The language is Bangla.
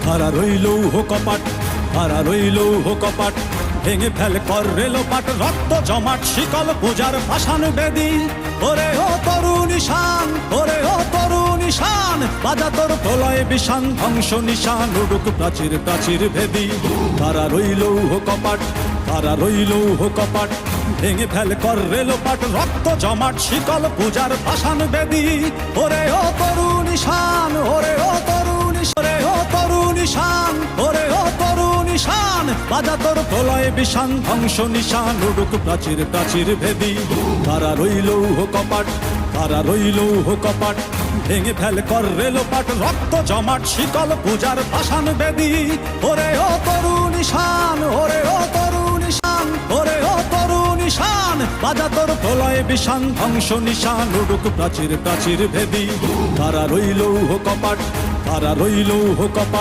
তারা রইল কপাট, তারা রইল কপাট, ভেঙে ফেল কর রেলোপাট, রক্ত জমাট শিকল পূজার পাষাণ বেদী। ওরে ও তরুণ ঈশান, ওরে ও তরুণ ঈশান, বাজা তোর প্রলয় বিষান, ধ্বংস নিশান উড়ুক প্রাচীর প্রাচীর ভেদী। তারা রইল কপাট, তারা রইল কপাট, ভেঙে ফেল কর রেলোপাট, রক্ত জমাট শিকল পূজার পাষাণ বেদী। ওরে ও তরুণ ঈশান, ওরে ও তরুণ ঈশান, ওরে ও তরুণ ঈশান, ওরে ও তরুণ ঈশান, বাজা তোর প্রলয় বিষান, ধ্বংস নিশান উড়ুক প্রাচীর প্রাচীর ভেদী। তারা রইল কপাট, তারা রইল কপাট, ভেঙে ফেল কর রেলোপাট, রক্ত জমাট শিকল পূজার পাষাণ বেদী। ওরে ও তরুণ ঈশান, ওরে ও তরুণ ঈশান, ওরে ও তরুণ ঈশান, বাজা তোর প্রলয় বিষান, ধ্বংস নিশান উড়ুক প্রাচীর প্রাচীর ভেদী। তারা রইল কপাট, তারা রইল কপাট।